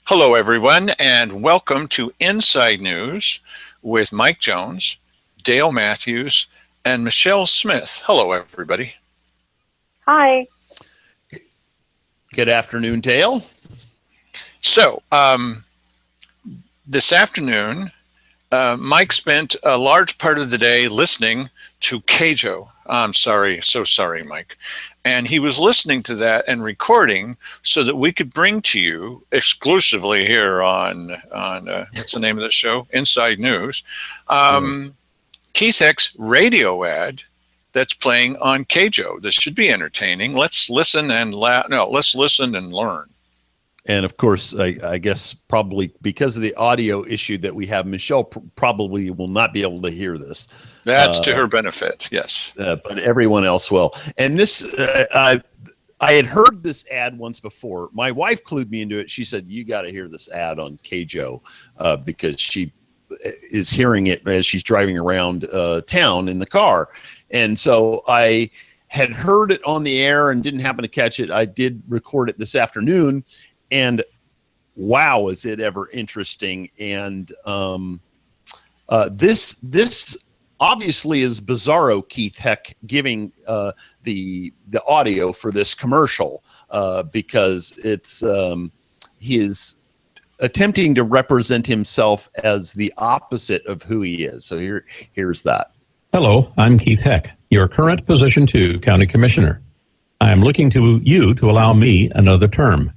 Hello, everyone, and welcome to Inside News with Mike Jones, Dale Matthews, and Michelle Smith. Hello, everybody. Hi. Good afternoon, Dale. So, this afternoon, Mike spent a large part of the day listening to Keijo. I'm sorry, so sorry, Mike. And he was listening to that and recording so that we could bring to you exclusively here on what's the name of the show? Inside News. Yes. Keith Eck's radio ad that's playing on Keijo. This should be entertaining. Let's listen and let's listen and learn. And of course, I guess probably because of the audio issue that we have, Michelle probably will not be able to hear this. That's to her benefit, yes. But everyone else will. And this, I had heard this ad once before. My wife clued me into it. She said, "You got to hear this ad on Keijo," because she is hearing it as she's driving around town in the car. And so I had heard it on the air and didn't happen to catch it. I did record it this afternoon. And wow, is it ever interesting. And this obviously is Bizarro Keith Heck giving the audio for this commercial because it's he is attempting to represent himself as the opposite of who he is. So here's that. Hello, I'm Keith Heck, your current Position 2 County Commissioner. I am looking to you to allow me another term.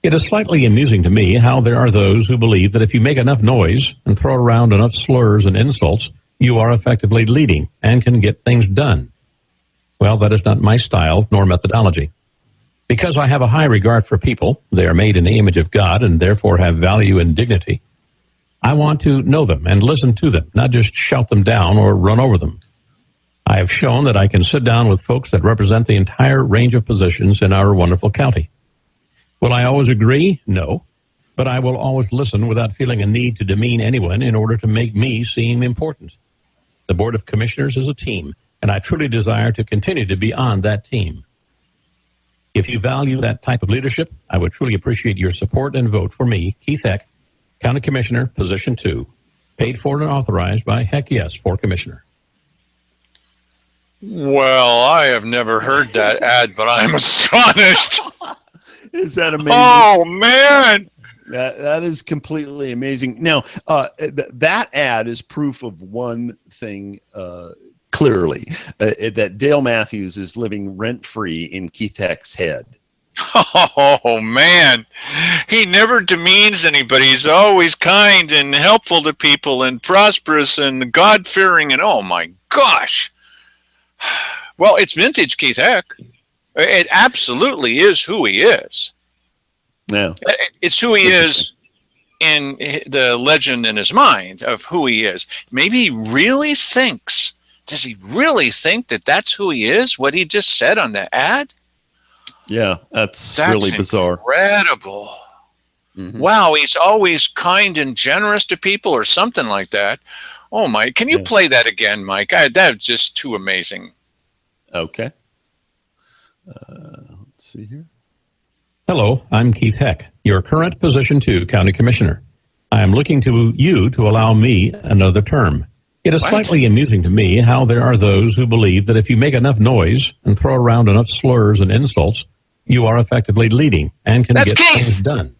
It is slightly amusing to me how there are those who believe that if you make enough noise and throw around enough slurs and insults, you are effectively leading and can get things done. Well, that is not my style nor methodology. Because I have a high regard for people, they are made in the image of God and therefore have value and dignity. I want to know them and listen to them, not just shout them down or run over them. I have shown that I can sit down with folks that represent the entire range of positions in our wonderful county. Will I always agree? No. But I will always listen without feeling a need to demean anyone in order to make me seem important. The Board of Commissioners is a team, and I truly desire to continue to be on that team. If you value that type of leadership, I would truly appreciate your support and vote for me, Keith Heck, County Commissioner, Position 2, paid for and authorized by Heck Yes for Commissioner. Well, I have never heard that ad, but I'm astonished. Is that amazing? Oh, man. That is completely amazing. Now, that ad is proof of one thing clearly, that Dale Matthews is living rent-free in Keith Heck's head. Oh, man. He never demeans anybody. He's always kind and helpful to people and prosperous and God-fearing. And oh, my gosh. Well, it's vintage Keith Heck. It absolutely is who he is. Yeah. It's who he is in the legend in his mind of who he is. Maybe he really thinks, does he really think that that's who he is? What he just said on the ad? Yeah, that's really bizarre. Incredible. Mm-hmm. Wow, he's always kind and generous to people or something like that. Oh, Mike, can you play that again, Mike? That's just too amazing. Okay. Let's see here. Hello, I'm Keith Heck, your current Position 2 County Commissioner. I am looking to you to allow me another term. It is slightly amusing to me how there are those who believe that if you make enough noise and throw around enough slurs and insults, you are effectively leading and can get things done.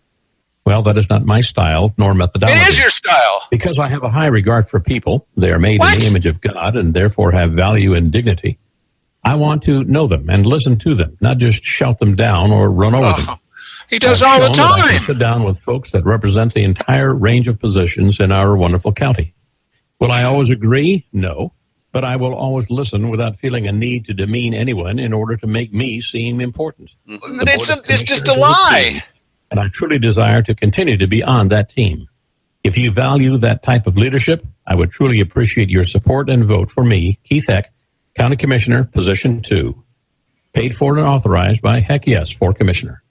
Well, that is not my style nor methodology. It is your style. Because I have a high regard for people, they are made in the image of God and therefore have value and dignity. I want to know them and listen to them, not just shout them down or run over them. He does all the time. I can sit down with folks that represent the entire range of positions in our wonderful county. Will I always agree? No. But I will always listen without feeling a need to demean anyone in order to make me seem important. It's just a lie. And I truly desire to continue to be on that team. If you value that type of leadership, I would truly appreciate your support and vote for me, Keith Heck, County Commissioner, Position 2. Paid for and authorized by Heck Yes for Commissioner.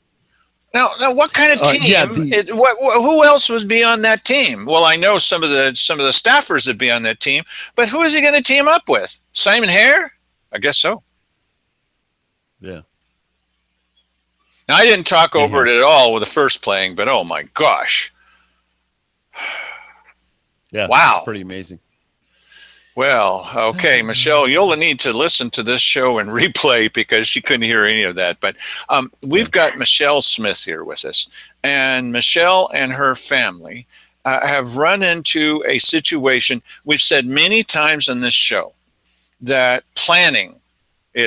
Now, what kind of team? Who else would be on that team? Well, I know some of the staffers would be on that team, but who is he going to team up with? Simon Hare? I guess so. Yeah. Now, I didn't talk over it at all with the first playing, but oh my gosh. Yeah. Wow. It's pretty amazing. Well, okay, Michelle, you'll need to listen to this show and replay because she couldn't hear any of that. But we've got Michelle Smith here with us, and Michelle and her family have run into a situation. We've said many times on this show that planning,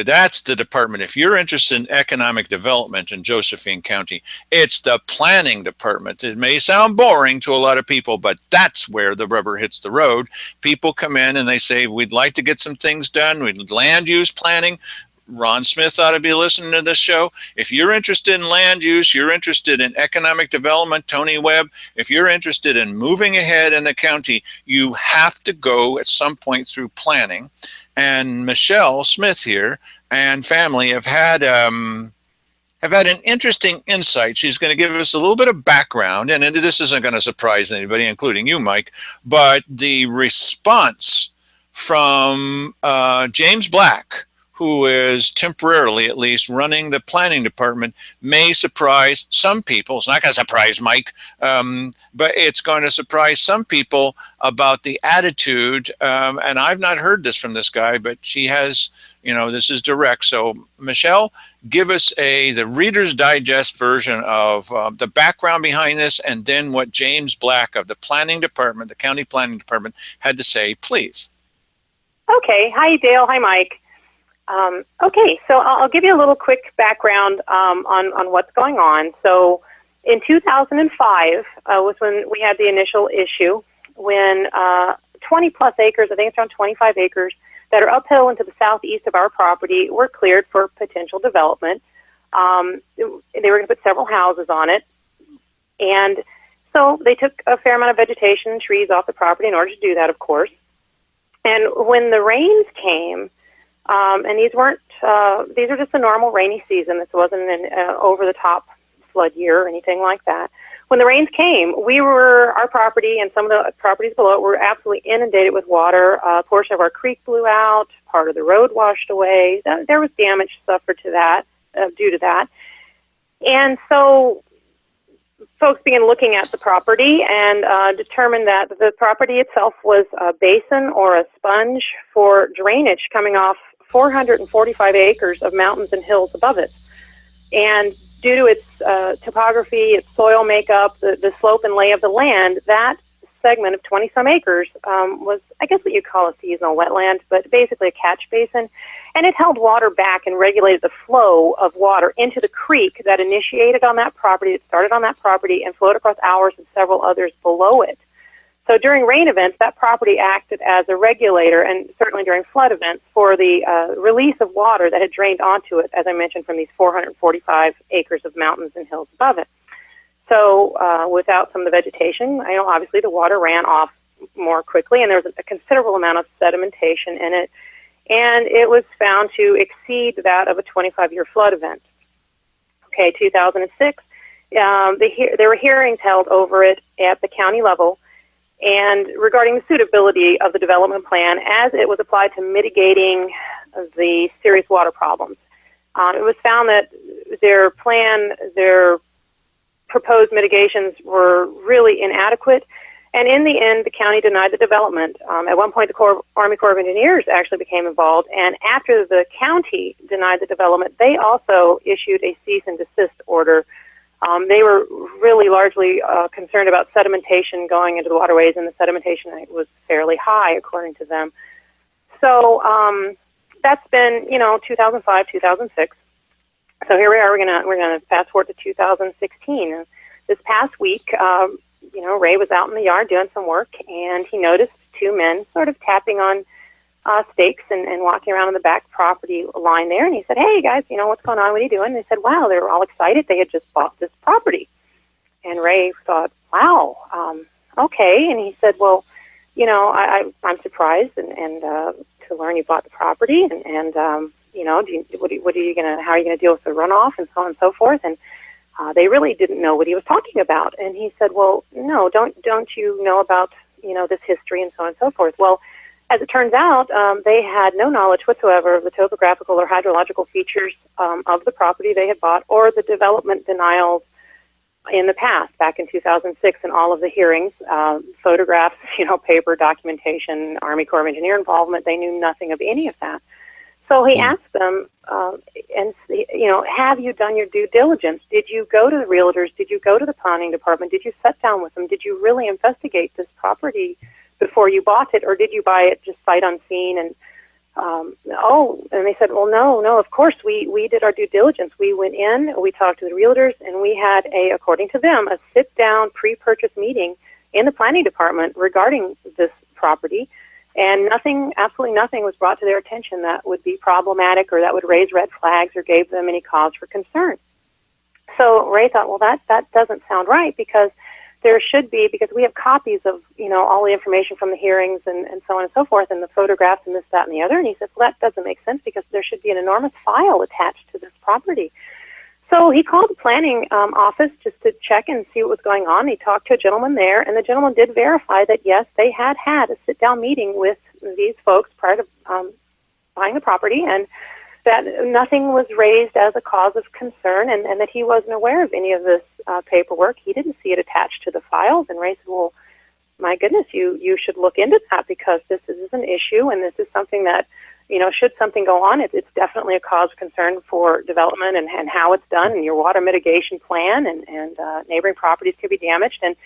that's the department. If you're interested in economic development in Josephine County, it's the planning department. It may sound boring to a lot of people, but that's where the rubber hits the road. People come in and they say, we'd like to get some things done. We'd land use planning. Ron Smith ought to be listening to this show. If you're interested in land use, you're interested in economic development, Tony Webb, if you're interested in moving ahead in the county, you have to go at some point through planning. And Michelle Smith here and family have had an interesting insight. She's going to give us a little bit of background, and this isn't going to surprise anybody, including you, Mike, but the response from James Black, who is temporarily at least running the planning department, may surprise some people. It's not going to surprise Mike, but it's going to surprise some people about the attitude. And I've not heard this from this guy, but she has, this is direct. So Michelle, give us the Reader's Digest version of the background behind this, and then what James Black of the planning department, the county planning department, had to say, please. Okay. Hi, Dale. Hi, Mike. Okay, so I'll give you a little quick background on what's going on. So in 2005 was when we had the initial issue when 20-plus acres, I think it's around 25 acres, that are uphill into the southeast of our property were cleared for potential development. They were going to put several houses on it. And so they took a fair amount of vegetation and trees off the property in order to do that, of course. And when the rains came, and these were just a normal rainy season. This wasn't an over-the-top flood year or anything like that. When the rains came, our property and some of the properties below it were absolutely inundated with water. A portion of our creek blew out. Part of the road washed away. There was damage suffered to that due to that. And so folks began looking at the property and determined that the property itself was a basin or a sponge for drainage coming off 445 acres of mountains and hills above it. And due to its topography, its soil makeup, the slope and lay of the land, that segment of 20-some acres was, I guess what you call a seasonal wetland, but basically a catch basin. And it held water back and regulated the flow of water into the creek that initiated on that property, it started on that property, and flowed across ours and several others below it. So during rain events, that property acted as a regulator, and certainly during flood events, for the release of water that had drained onto it, as I mentioned, from these 445 acres of mountains and hills above it. So without some of the vegetation, obviously the water ran off more quickly, and there was a considerable amount of sedimentation in it, and it was found to exceed that of a 25-year flood event. Okay, 2006, there were hearings held over it at the county level, and regarding the suitability of the development plan as it was applied to mitigating the serious water problems. It was found that their proposed mitigations were really inadequate, and in the end, the county denied the development. At one point, the Army Corps of Engineers actually became involved, and after the county denied the development, they also issued a cease and desist order. They were really largely concerned about sedimentation going into the waterways, and the sedimentation rate was fairly high, according to them. So that's been, 2005, 2006. So here we are. We're gonna fast forward to 2016. This past week, Ray was out in the yard doing some work, and he noticed two men sort of tapping on stakes and walking around on the back property line there. And he said, "Hey guys, what's going on? What are you doing?" And they said, "Wow," they were all excited. They had just bought this property. And Ray thought, "Wow, okay." And he said, "Well, I'm surprised and to learn you bought the property and how are you gonna deal with the runoff and so on and so forth?" And they really didn't know what he was talking about. And he said, "Well, no, don't you know about this history and so on and so forth?" Well, as it turns out, they had no knowledge whatsoever of the topographical or hydrological features of the property they had bought or the development denials in the past, back in 2006, in all of the hearings, photographs, paper documentation, Army Corps of Engineer involvement. They knew nothing of any of that. So he asked them, have you done your due diligence? Did you go to the realtors? Did you go to the planning department? Did you sit down with them? Did you really investigate this property before you bought it, or did you buy it just sight unseen? And and they said, well, no, of course we did our due diligence. We went in, we talked to the realtors, and we had according to them, a sit-down pre-purchase meeting in the planning department regarding this property, and absolutely nothing was brought to their attention that would be problematic or that would raise red flags or gave them any cause for concern. So Ray thought, well, that doesn't sound right, because there should be, because we have copies of, all the information from the hearings and so on and so forth, and the photographs and this, that, and the other. And he said, well, that doesn't make sense, because there should be an enormous file attached to this property. So he called the planning office just to check and see what was going on. He talked to a gentleman there, and the gentleman did verify that, yes, they had a sit-down meeting with these folks prior to buying the property, and that nothing was raised as a cause of concern, and that he wasn't aware of any of this paperwork. He didn't see it attached to the files. And Ray said, well, my goodness, you should look into that, because this is an issue, and this is something that, should something go on, it's definitely a cause of concern for development and how it's done, and your water mitigation plan, and neighboring properties could be damaged. And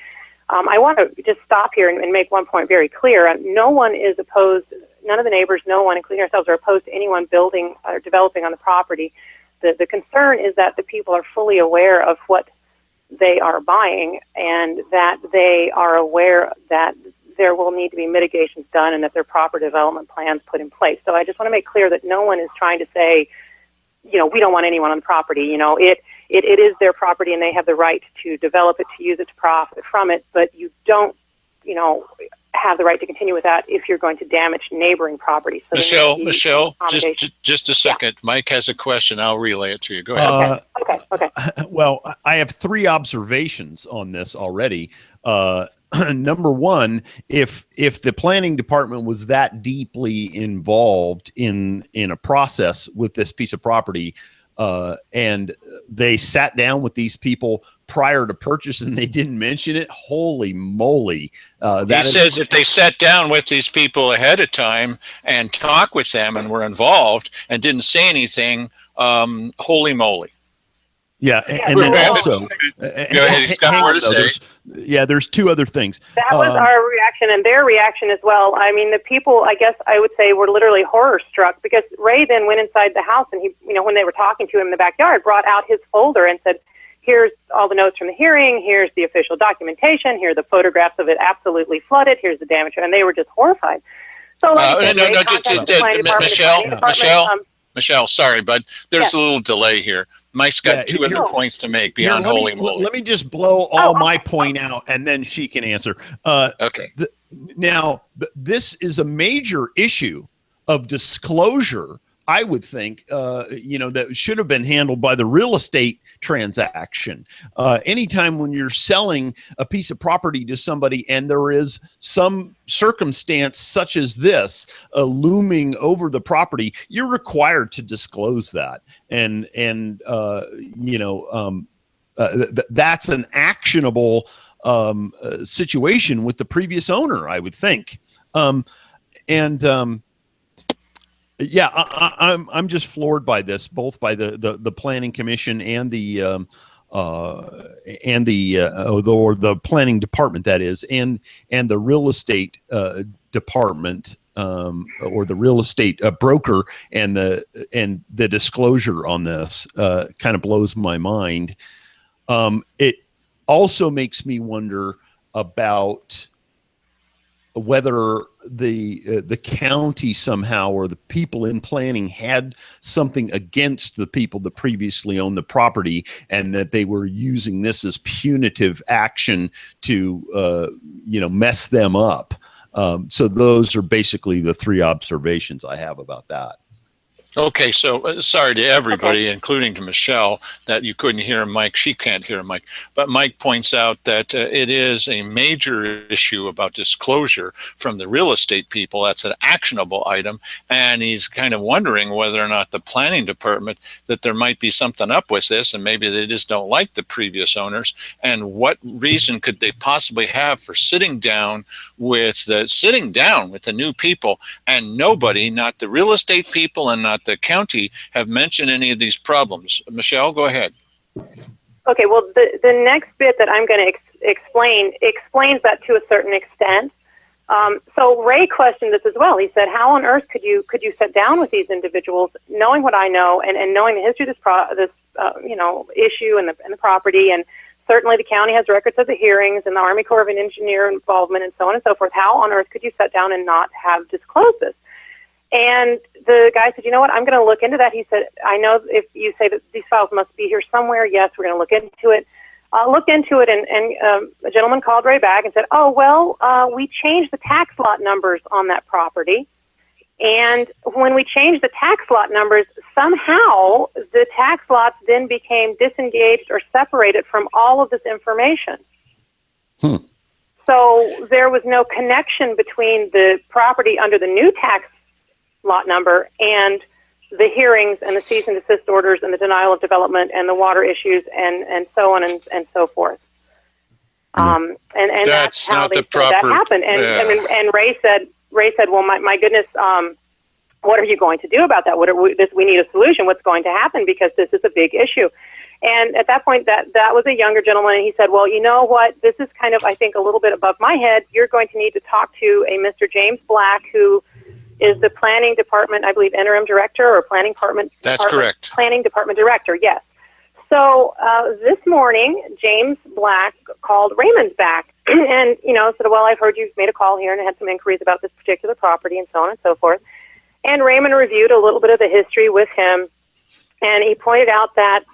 I want to just stop here and make one point very clear. No one is opposed, none of the neighbors, no one, including ourselves, are opposed to anyone building or developing on the property. The concern is that the people are fully aware of what they are buying, and that they are aware that there will need to be mitigations done, and that there are proper development plans put in place. So I just want to make clear that no one is trying to say, we don't want anyone on the property. It is their property, and they have the right to develop it, to use it, to profit from it, but you don't, have the right to continue with that if you're going to damage neighboring properties. So Michelle, just a second. Yeah. Mike has a question. I'll relay it to you. Go ahead. Okay. Well, I have 3 observations on this already. Number one, if the planning department was that deeply involved in a process with this piece of property, and they sat down with these people prior to purchase and they didn't mention it, holy moly. He says if they sat down with these people ahead of time and talked with them and were involved and didn't say anything, holy moly. Yeah, and then also, go ahead, he's got more to say. There's 2 other things. That was our reaction and their reaction as well. I mean, the people, I guess I would say, were literally horror struck, because Ray then went inside the house, and he, when they were talking to him in the backyard, brought out his folder and said, here's all the notes from the hearing, here's the official documentation, here are the photographs of it absolutely flooded, here's the damage, and they were just horrified. So, Michelle, sorry, bud. There's a little delay here. Mike's got 2 other points to make beyond holy moly. Let me just blow all my point out, and then she can answer. Okay. This is a major issue of disclosure, I would think, that should have been handled by the real estate transaction. Anytime when you're selling a piece of property to somebody and there is some circumstance such as this looming over the property, you're required to disclose that. That's an actionable situation with the previous owner, I would think. I'm just floored by this, both by the planning commission and the planning department, that is, and the real estate department, or the real estate broker, and the disclosure on this kind of blows my mind. It also makes me wonder about whether the county somehow, or the people in planning, had something against the people that previously owned the property, and that they were using this as punitive action to mess them up. So those are basically the 3 observations I have about that. Okay, so sorry to everybody, including to Michelle, that you couldn't hear Mike. She can't hear Mike. But Mike points out that it is a major issue about disclosure from the real estate people. That's an actionable item. And he's kind of wondering whether or not the planning department, that there might be something up with this, and maybe they just don't like the previous owners. And what reason could they possibly have for sitting down with the new people, and nobody, not the real estate people and not the county, have mentioned any of these problems? Michelle, go ahead. Okay, well, the next bit that I'm going to explains that to a certain extent. So Ray questioned this as well. He said, "How on earth could you sit down with these individuals, knowing what I know and knowing the history of this issue and the property, and certainly the county has records of the hearings and the Army Corps of Engineer involvement and so on and so forth. How on earth could you sit down and not have disclosed this?" And the guy said, "You know what, I'm going to look into that." He said, "I know if you say that these files must be here somewhere, yes, we're going to look into it." Looked into it, and a gentleman called Ray back and said, "Oh, well, we changed the tax lot numbers on that property. And when we changed the tax lot numbers, somehow the tax lots then became disengaged or separated from all of this information." So there was no connection between the property under the new tax lot number and the hearings and the cease and desist orders and the denial of development and the water issues and so on and so forth. And that's how not they the proper, that happened. And Ray said, "Well, my goodness, what are you going to do about that? We need a solution. What's going to happen? Because this is a big issue." And at that point, that was a younger gentleman, and he said, "Well, you know what? This is kind of, I think, a little bit above my head. You're going to need to talk to a Mr. James Black, who is the planning department, I believe, interim director or planning department. That's correct. Planning department director, yes." So this morning, James Black called Raymond back and, said, "Well, I've heard you've made a call here and had some inquiries about this particular property and so on and so forth." And Raymond reviewed a little bit of the history with him, and he pointed out that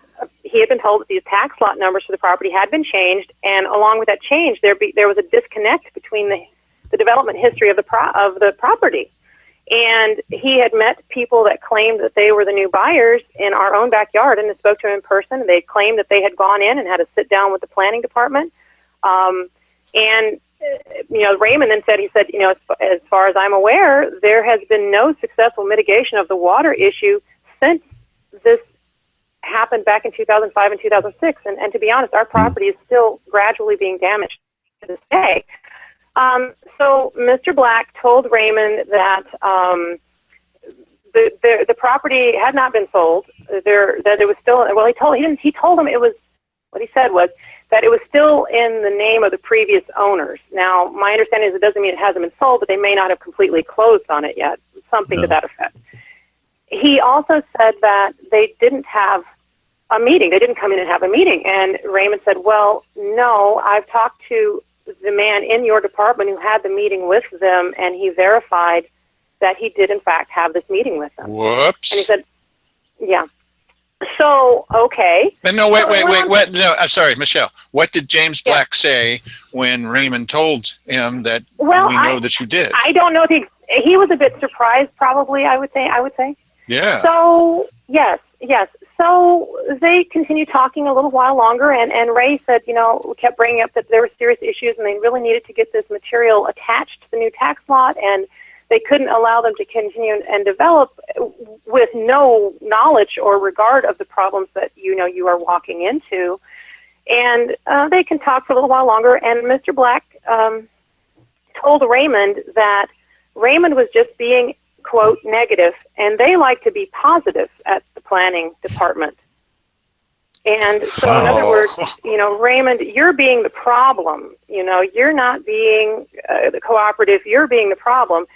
he had been told that these tax lot numbers for the property had been changed, and along with that change, there was a disconnect between the development history of the property. And he had met people that claimed that they were the new buyers in our own backyard, and spoke to him in person. They claimed that they had gone in and had a sit down with the planning department. Raymond then said, as far as I'm aware, there has been no successful mitigation of the water issue since this happened back in 2005 and 2006. And to be honest, our property is still gradually being damaged to this day. So Mr. Black told Raymond that the property had not been sold. That it was still, well, he told him it was, what he said was that it was still in the name of the previous owners. Now, my understanding is it doesn't mean it hasn't been sold, but they may not have completely closed on it yet, something to that effect. He also said that they didn't have a meeting. They didn't come in and have a meeting. And Raymond said, "Well, no, I've talked to the man in your department who had the meeting with them, and he verified that he did, in fact, have this meeting with them." Whoops. And he said, "Yeah." So, okay. No, wait. No, I'm sorry, Michelle. What did James Black say when Raymond told him that we know that you did? I don't know. He was a bit surprised, probably, I would say. Yeah. So, yes. So they continued talking a little while longer, and Ray said, kept bringing up that there were serious issues, and they really needed to get this material attached to the new tax lot, and they couldn't allow them to continue and develop with no knowledge or regard of the problems that you are walking into. And they can talk for a little while longer, and Mr. Black told Raymond that Raymond was just being, quote, negative, and they like to be positive at the planning department. And so, in other words, Raymond, you're being the problem. You're not being the cooperative. You're being the problem.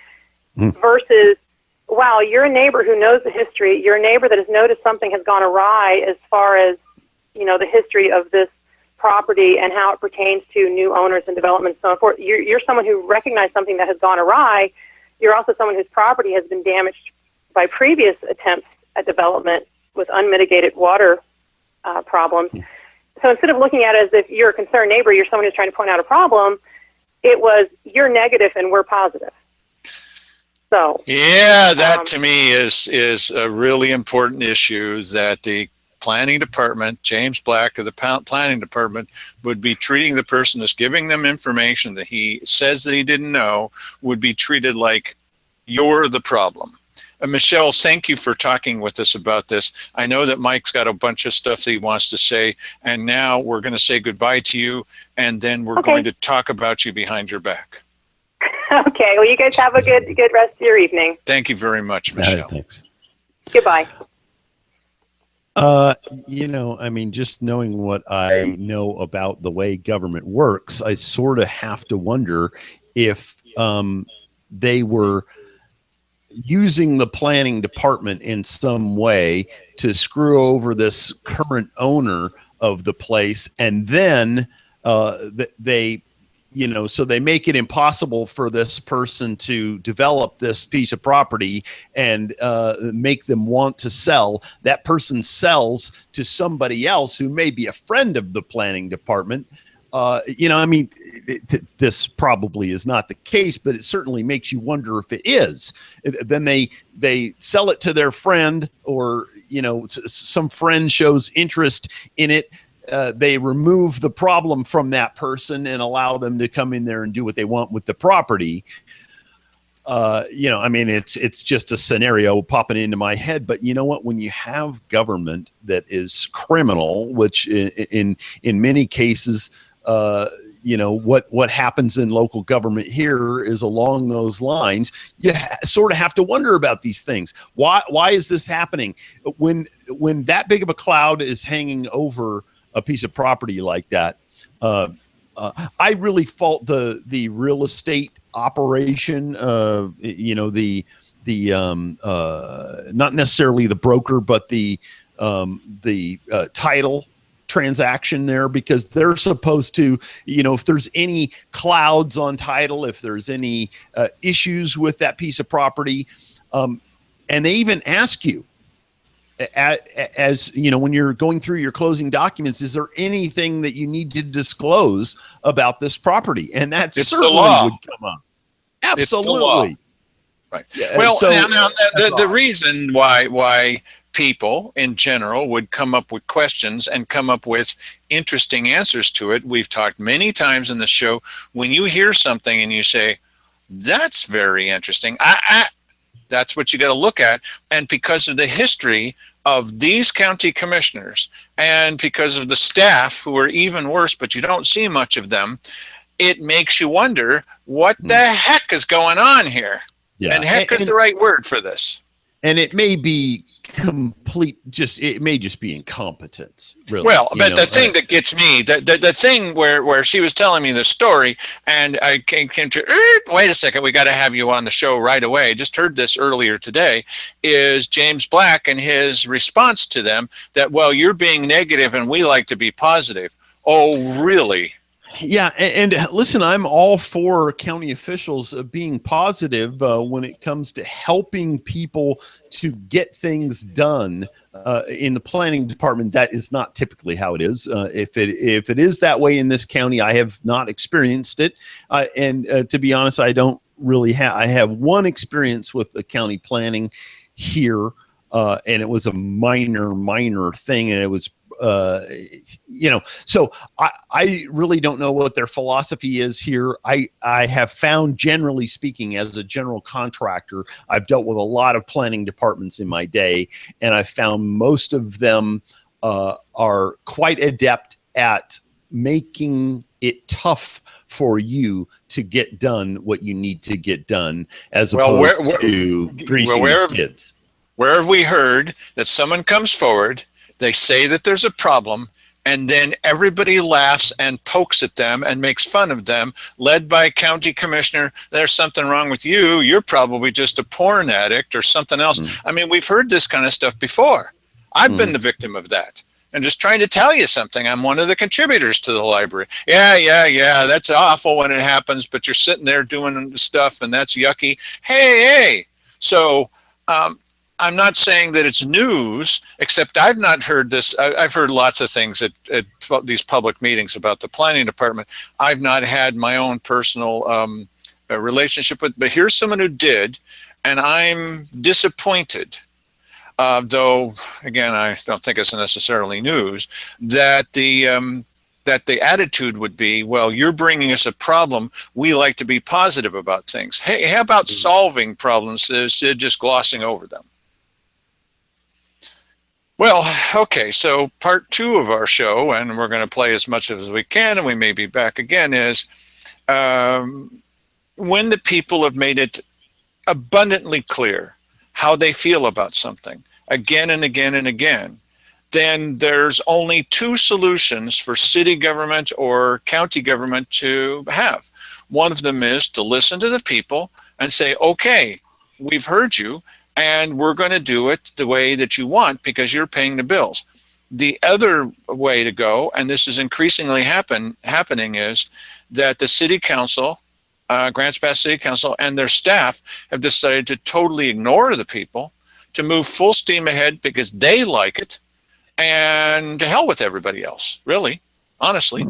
Versus, wow, you're a neighbor who knows the history. You're a neighbor that has noticed something has gone awry as far as, the history of this property and how it pertains to new owners and development and so forth. You're someone who recognized something that has gone awry. You're also someone whose property has been damaged by previous attempts at development with unmitigated water problems. So instead of looking at it as if you're a concerned neighbor, you're someone who's trying to point out a problem, it was you're negative and we're positive. So Yeah, that to me is a really important issue that the planning department, James Black of the planning department, would be treating the person that's giving them information that he says that he didn't know, would be treated like you're the problem. Michelle, thank you for talking with us about this. I know that Mike's got a bunch of stuff that he wants to say, and now we're going to say goodbye to you, and then we're going to talk about you behind your back. Okay. Well, you guys have a good rest of your evening. Thank you very much, Michelle. Thanks. Goodbye. I mean, just knowing what I know about the way government works, I sort of have to wonder if they were using the planning department in some way to screw over this current owner of the place, and then they so they make it impossible for this person to develop this piece of property and make them want to sell. That person sells to somebody else who may be a friend of the planning department. This probably is not the case, but it certainly makes you wonder if it is. Then they sell it to their friend, or some friend shows interest in it. They remove the problem from that person and allow them to come in there and do what they want with the property. It's just a scenario popping into my head. But you know what? When you have government that is criminal, which in many cases, what happens in local government here is along those lines. You sort of have to wonder about these things. Why is this happening? When that big of a cloud is hanging over a piece of property like that, I really fault the real estate operation. Not necessarily the broker, but the title transaction there, because they're supposed to, if there's any clouds on title, if there's any issues with that piece of property, and they even ask you, as when you're going through your closing documents, is there anything that you need to disclose about this property? And that certainly would come up. Absolutely. Right. Yeah, well, so now the reason why people in general would come up with questions and come up with interesting answers to it, we've talked many times in the show. When you hear something and you say, that's very interesting, that's what you got to look at. And because of the history of these county commissioners, and because of the staff who are even worse, but you don't see much of them, it makes you wonder what the heck is going on here. Yeah. And heck is the right word for this. And it may be it may just be incompetence, really. Well, but the thing that gets me, the thing where she was telling me the story, and I came to, wait a second, we got to have you on the show right away. Just heard this earlier today, is James Black and his response to them that, well, you're being negative and we like to be positive. Oh, really? Yeah, and listen, I'm all for county officials being positive when it comes to helping people to get things done in the planning department. That is not typically how it is. If it is that way in this county, I have not experienced it. And to be honest, I don't really have. I have one experience with the county planning here, and it was a minor thing, and it was. So I really don't know what their philosophy is here. I have found, generally speaking, as a general contractor, I've dealt with a lot of planning departments in my day, and I found most of them are quite adept at making it tough for you to get done what you need to get done, as opposed to greasing the skids. Where have we heard that someone comes forward, they say that there's a problem, and then everybody laughs and pokes at them and makes fun of them, led by a county commissioner? There's something wrong with you. You're probably just a porn addict or something else. I mean, we've heard this kind of stuff before. I've been the victim of that. And just trying to tell you something, I'm one of the contributors to the library. Yeah, that's awful when it happens, but you're sitting there doing stuff and that's yucky. Hey. So, I'm not saying that it's news, except I've not heard this. I've heard lots of things at these public meetings about the planning department. I've not had my own personal relationship with, but here's someone who did. And I'm disappointed, though, again, I don't think it's necessarily news, that the attitude would be, well, you're bringing us a problem. We like to be positive about things. Hey, how about solving problems instead of just glossing over them? Well, okay, so part 2 of our show, and we're going to play as much as we can, and we may be back again, is when the people have made it abundantly clear how they feel about something again and again and again, then there's only 2 solutions for city government or county government to have. One of them is to listen to the people and say, okay, we've heard you, and we're going to do it the way that you want because you're paying the bills. The other way to go, and this is increasingly happening, is that the city council, Grants Pass City Council, and their staff have decided to totally ignore the people, to move full steam ahead because they like it, and to hell with everybody else, really, honestly.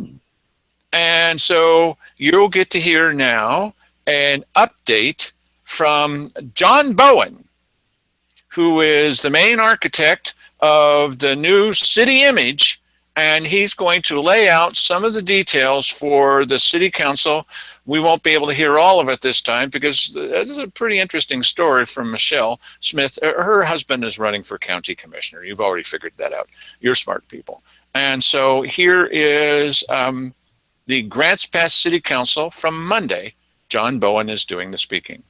And so you'll get to hear now an update from John Bowen, who is the main architect of the new city image, and he's going to lay out some of the details for the city council. We won't be able to hear all of it this time because this is a pretty interesting story from Michelle Smith. Her husband is running for county commissioner. You've already figured that out. You're smart people. And so here is the Grants Pass City Council from Monday. John Bowen is doing the speaking.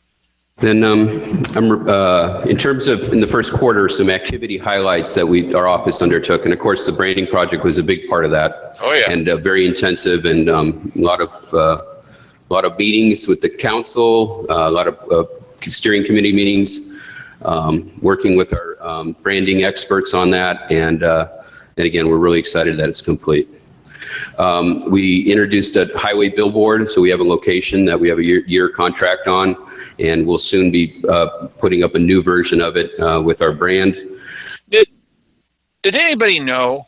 Then in terms of in the first quarter, some activity highlights that our office undertook, and of course the branding project was a big part of that. Oh yeah. And very intensive, and a lot of meetings with the council, a lot of steering committee meetings, working with our branding experts on that, and again, we're really excited that it's complete. We introduced a highway billboard, so we have a location that we have a year contract on, and we'll soon be putting up a new version of it with our brand. Did anybody know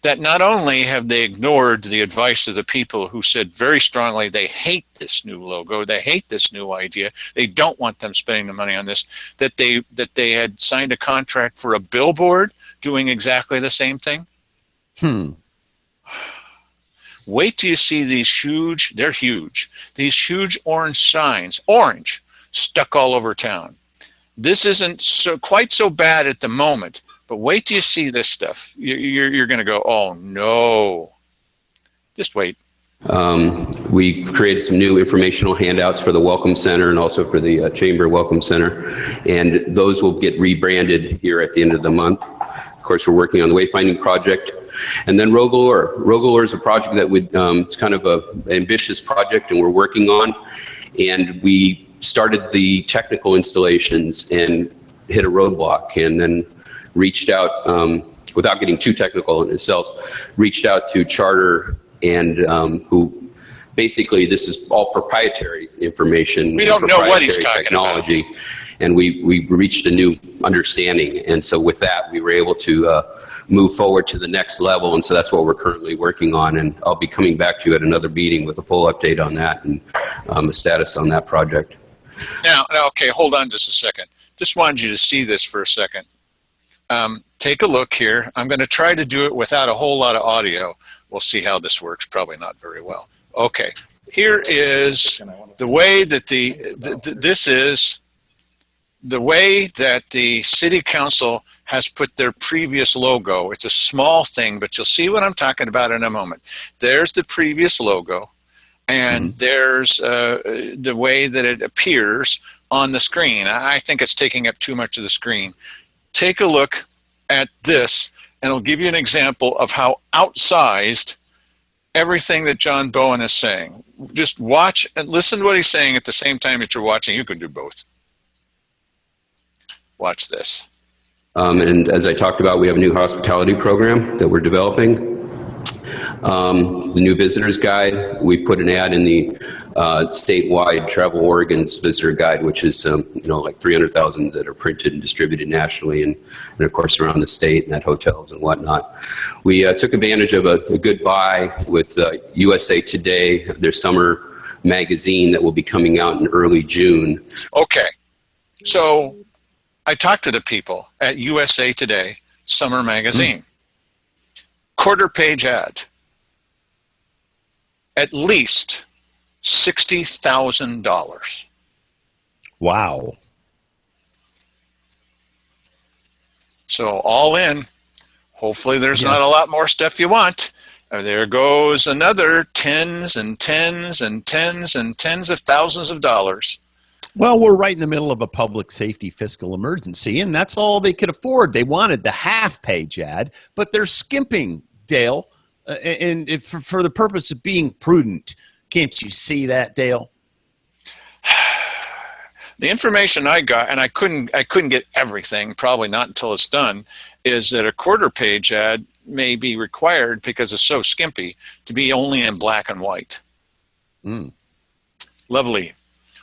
that not only have they ignored the advice of the people who said very strongly they hate this new logo, they hate this new idea, they don't want them spending the money on this, that they had signed a contract for a billboard doing exactly the same thing? Wait till you see these huge, they're huge, these huge orange signs, orange, stuck all over town. This isn't quite so bad at the moment, but wait till you see this stuff. You're going to go, oh no. Just wait. We created some new informational handouts for the Welcome Center and also for the Chamber Welcome Center, and those will get rebranded here at the end of the month. Of course, we're working on the wayfinding project. And then Rogalore. Rogalore is a project that it's kind of an ambitious project, and we're working on. And we started the technical installations and hit a roadblock, and then reached out, without getting too technical in itself, reached out to Charter, and who basically, this is all proprietary information. We don't know what he's talking about. And we reached a new understanding. And so with that, we were able to move forward to the next level. And so that's what we're currently working on. And I'll be coming back to you at another meeting with a full update on that and a status on that project. Now, okay, hold on just a second. Just wanted you to see this for a second. Take a look here. I'm going to try to do it without a whole lot of audio. We'll see how this works. Probably not very well. Okay, here is the way that this is the way that the city council has put their previous logo. It's a small thing, but you'll see what I'm talking about in a moment. There's the previous logo, and there's the way that it appears on the screen. I think it's taking up too much of the screen. Take a look at this, and it'll give you an example of how outsized everything that John Bowen is saying. Just watch and listen to what he's saying at the same time that you're watching. You can do both. Watch this. And as I talked about, we have a new hospitality program that we're developing. The new visitors guide, we put an ad in the statewide Travel Oregon's visitor guide, which is like 300,000 that are printed and distributed nationally, and of course around the state and at hotels and whatnot. We took advantage of a good buy with USA Today, their summer magazine that will be coming out in early June. Okay. So I talked to the people at USA Today Summer Magazine. Quarter page ad. At least $60,000. Wow. So all in, hopefully there's not a lot more stuff you want. There goes another tens and tens and tens and tens of thousands of dollars. Well, we're right in the middle of a public safety fiscal emergency, and that's all they could afford. They wanted the half-page ad, but they're skimping, Dale, and for the purpose of being prudent. Can't you see that, Dale? The information I got, and I couldn't get everything, probably not until it's done, is that a quarter page ad may be required because it's so skimpy to be only in black and white. Lovely.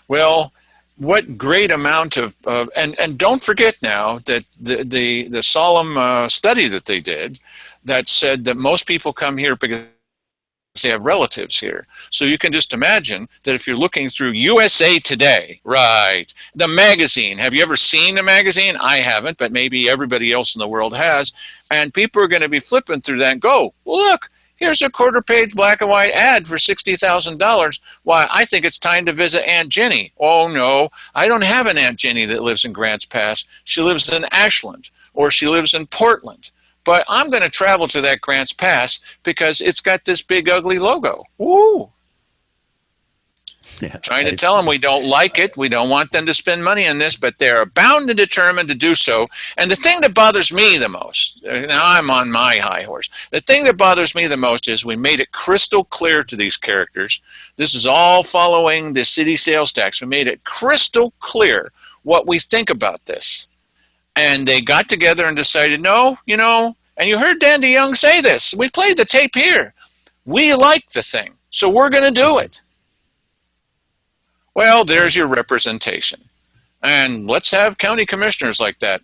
Well, what great amount of and don't forget now that the solemn study that they did that said that most people come here because they have relatives here. So you can just imagine that if you're looking through USA Today, right, the magazine. Have you ever seen the magazine? I haven't, but maybe everybody else in the world has. And people are going to be flipping through that and go, well, look, here's a quarter page black and white ad for $60,000. Why, I think it's time to visit Aunt Jenny. Oh, no, I don't have an Aunt Jenny that lives in Grants Pass. She lives in Ashland, or she lives in Portland. But I'm going to travel to that Grants Pass because it's got this big ugly logo. Woo! Yeah, Trying to tell them we don't like it. We don't want them to spend money on this, but they're bound and determined to do so. And the thing that bothers me the most, now I'm on my high horse, the thing that bothers me the most is we made it crystal clear to these characters. This is all following the city sales tax. We made it crystal clear what we think about this. And they got together and decided, no, you know, and you heard Dan DeYoung say this. We played the tape here. We like the thing, so we're going to do it. Well, there's your representation. And let's have county commissioners like that,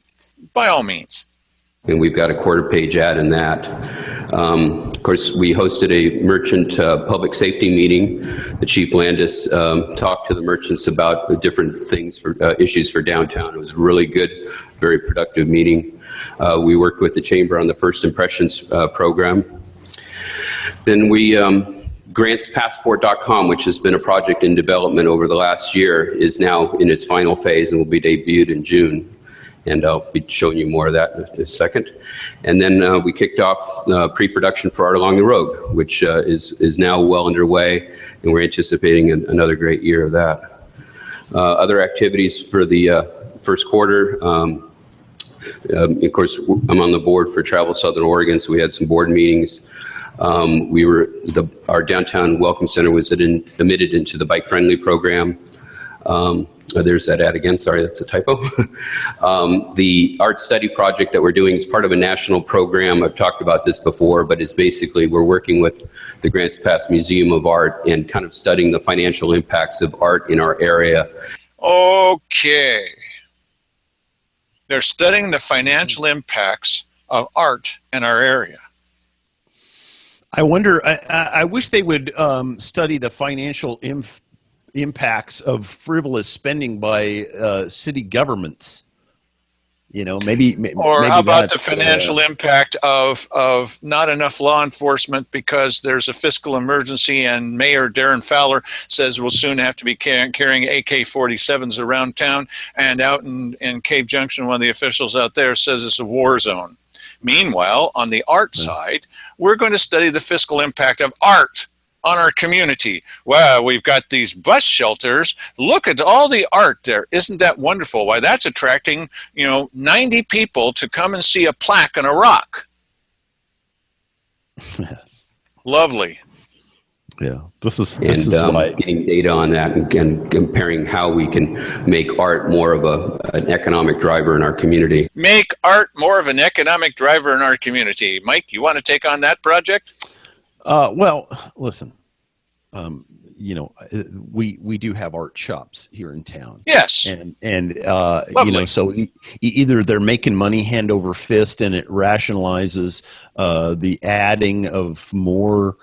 by all means. And we've got a quarter page ad in that. Of course, we hosted a merchant public safety meeting. The Chief Landis talked to the merchants about the different things for issues for downtown. It was a really good, very productive meeting. We worked with the Chamber on the First Impressions program. Then we, grantspassport.com, which has been a project in development over the last year, is now in its final phase and will be debuted in June. And I'll be showing you more of that in a second. And then we kicked off pre-production for Art Along the Road, which is now well underway, and we're anticipating another great year of that. Other activities for the first quarter, of course, I'm on the board for Travel Southern Oregon, so we had some board meetings. Our downtown welcome center was admitted into the bike friendly program. There's that ad again. Sorry, that's a typo. The art study project that we're doing is part of a national program. I've talked about this before, but it's basically we're working with the Grants Pass Museum of Art and kind of studying the financial impacts of art in our area. Okay. They're studying the financial impacts of art in our area. I wonder, I wish they would study the financial impacts of frivolous spending by city governments. You know, maybe how about the financial impact of not enough law enforcement because there's a fiscal emergency and Mayor Darren Fowler says we'll soon have to be carrying AK-47s around town, and out in Cave Junction, one of the officials out there says it's a war zone. Meanwhile, on the art side, we're going to study the fiscal impact of art on our community. Well, we've got these bus shelters. Look at all the art there. Isn't that wonderful? Why, that's attracting, 90 people to come and see a plaque and a rock. Yes. Lovely. Yeah, this is why getting data on that and comparing how we can make art more of an economic driver in our community. Make art more of an economic driver in our community. Mike, you want to take on that project? Well, listen, we do have art shops here in town. Yes. And so either they're making money hand over fist and it rationalizes the adding of more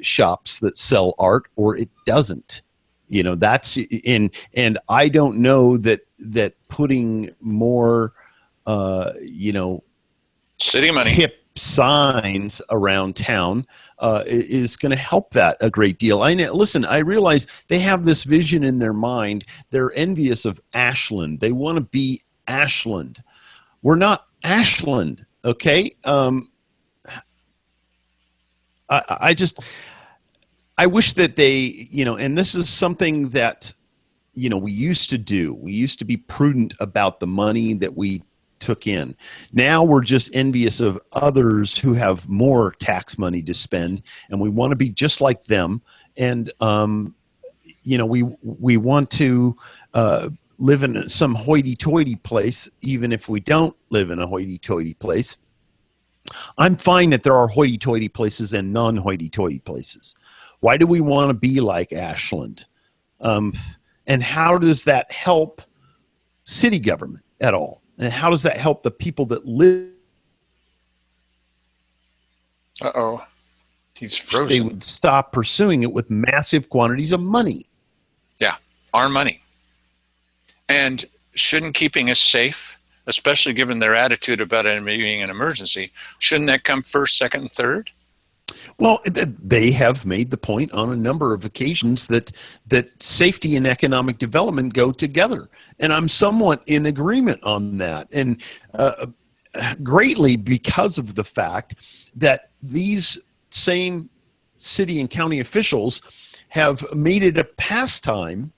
shops that sell art, or it doesn't. That's and I don't know that putting more, City money. hip signs around town is going to help that a great deal. Listen, I realize they have this vision in their mind. They're envious of Ashland. They want to be Ashland. We're not Ashland, okay? I wish that they, and this is something that, we used to do. We used to be prudent about the money that we took in. Now we're just envious of others who have more tax money to spend, and we want to be just like them. And we want to live in some hoity-toity place, even if we don't live in a hoity-toity place. I'm fine that there are hoity-toity places and non-hoity-toity places. Why do we want to be like Ashland? And how does that help city government at all? And how does that help the people that live? Uh-oh. He's They frozen. would stop pursuing it with massive quantities of money. Yeah, our money. And shouldn't keeping us safe, especially given their attitude about it being an emergency, shouldn't that come first, second, and third? Well, they have made the point on a number of occasions that safety and economic development go together, and I'm somewhat in agreement on that, and greatly because of the fact that these same city and county officials have made it a pastime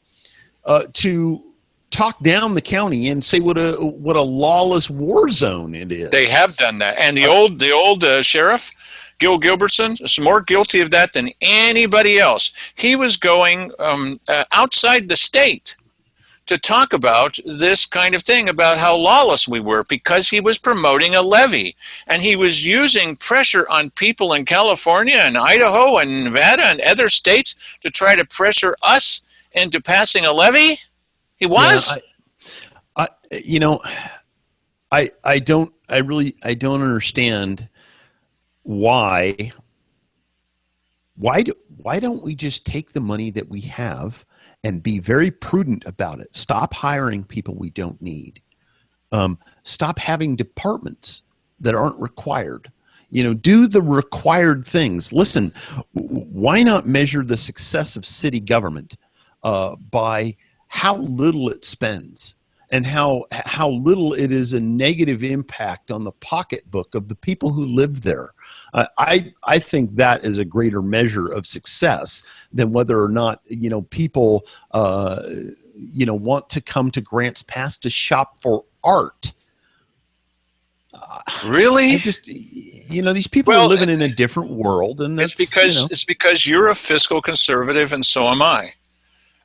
to talk down the county and say what a lawless war zone it is. They have done that, and the old sheriff, Gil Gilbertson, is more guilty of that than anybody else. He was going outside the state to talk about this kind of thing, about how lawless we were, because he was promoting a levy. And he was using pressure on people in California and Idaho and Nevada and other states to try to pressure us into passing a levy. He was. Yeah, I don't understand why don't we just take the money that we have and be very prudent about it? Stop hiring people we don't need. Stop having departments that aren't required. Do the required things. Listen, why not measure the success of city government by how little it spends and how little it is a negative impact on the pocketbook of the people who live there? I think that is a greater measure of success than whether or not people want to come to Grants Pass to shop for art. Really? I just these people are living in a different world, and that's it's because you're a fiscal conservative and so am I.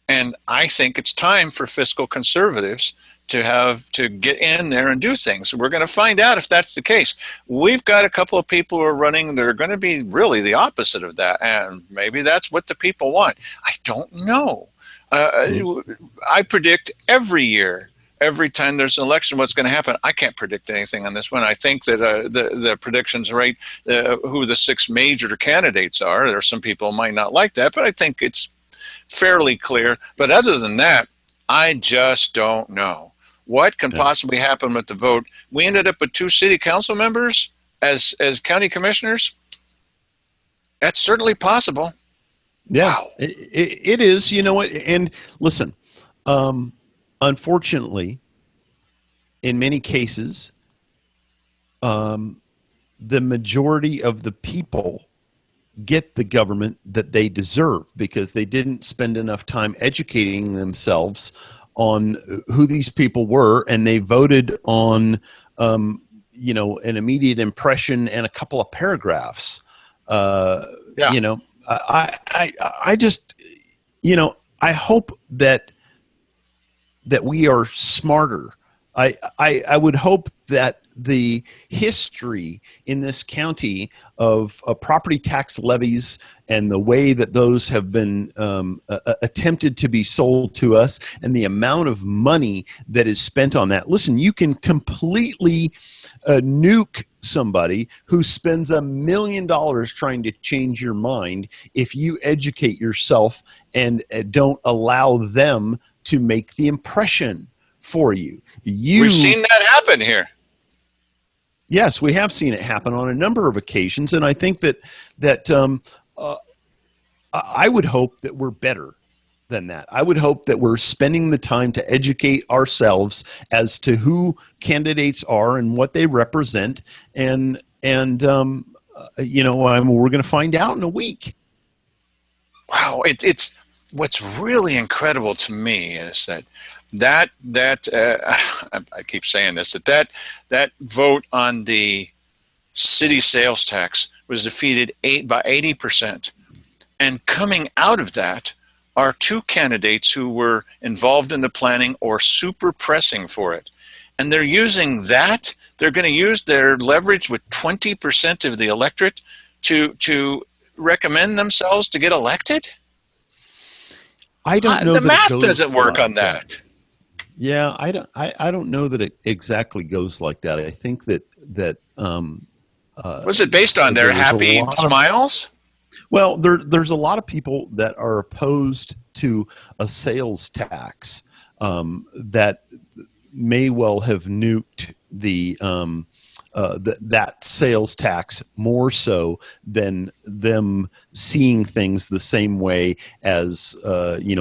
And I think it's time for fiscal conservatives to get in there and do things. We're going to find out if that's the case. We've got a couple of people who are running that are going to be really the opposite of that, and maybe that's what the people want. I don't know. I predict every year, every time there's an election, what's going to happen. I can't predict anything on this one. I think that the predictions rate who the 6 major candidates are. There are some people who might not like that, but I think it's fairly clear. But other than that, I just don't know what can possibly happen with the vote. We ended up with 2 city council members as county commissioners. That's certainly possible. Yeah, wow. It is. You know what? And listen, unfortunately, in many cases, the majority of the people get the government that they deserve because they didn't spend enough time educating themselves on who these people were, and they voted on an immediate impression and a couple of paragraphs. I just I hope that we are smarter. I would hope that the history in this county of property tax levies and the way that those have been attempted to be sold to us, and the amount of money that is spent on that. Listen, you can completely nuke somebody who spends $1 million trying to change your mind if you educate yourself and don't allow them to make the impression for you. We've seen that happen here. Yes, we have seen it happen on a number of occasions, and I think that I would hope that we're better than that. I would hope that we're spending the time to educate ourselves as to who candidates are and what they represent, and you know, we're going to find out in a week. Wow, it's what's really incredible to me is that I keep saying this, that vote on the city sales tax was defeated by 80%, and coming out of that are two candidates who were involved in the planning or super pressing for it, and they're using that. They're going to use their leverage with 20% of the electorate to recommend themselves to get elected. I don't know. The math doesn't work on that. Yeah, I don't know that it exactly goes like that. I think that was it based on their happy smiles? Well, there's a lot of people that are opposed to a sales tax that may well have nuked that sales tax more so than them seeing things the same way as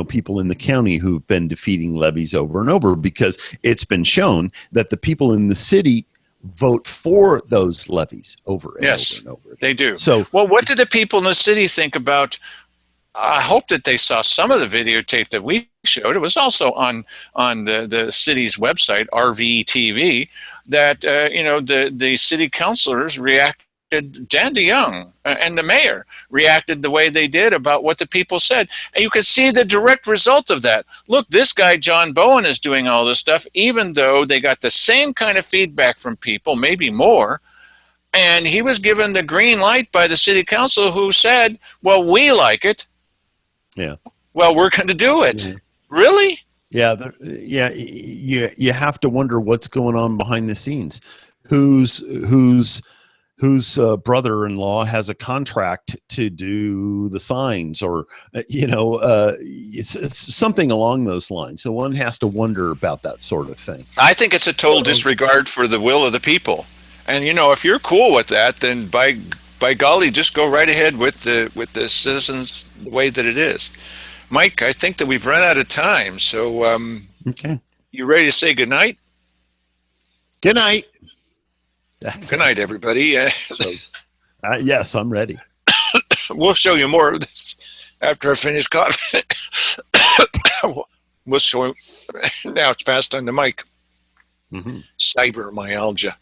people in the county who've been defeating levies over and over, because it's been shown that the people in the city vote for those levies over and over and over again. They do. So, well, what did the people in the city think about? I hope that they saw some of the videotape that we showed. It was also on the city's website, RVTV, that the city councilors reacted. Dan DeYoung and the mayor reacted the way they did about what the people said. And you could see the direct result of that. Look, this guy, John Bowen, is doing all this stuff, even though they got the same kind of feedback from people, maybe more. And he was given the green light by the city council, who said, well, we like it. Yeah. Well, we're going to do it. Yeah. Really? Yeah. You have to wonder what's going on behind the scenes. Whose brother-in-law has a contract to do the signs, or it's something along those lines. So one has to wonder about that sort of thing. I think it's a total disregard for the will of the people. And if you're cool with that, then by golly, just go right ahead with the citizens the way that it is. Mike, I think that we've run out of time. So okay, you ready to say goodnight? Good night. Good night, everybody. Yes, I'm ready. We'll show you more of this after I finish coughing. We'll show you. Now it's passed on to Mike. Mm-hmm. Cybermyalgia.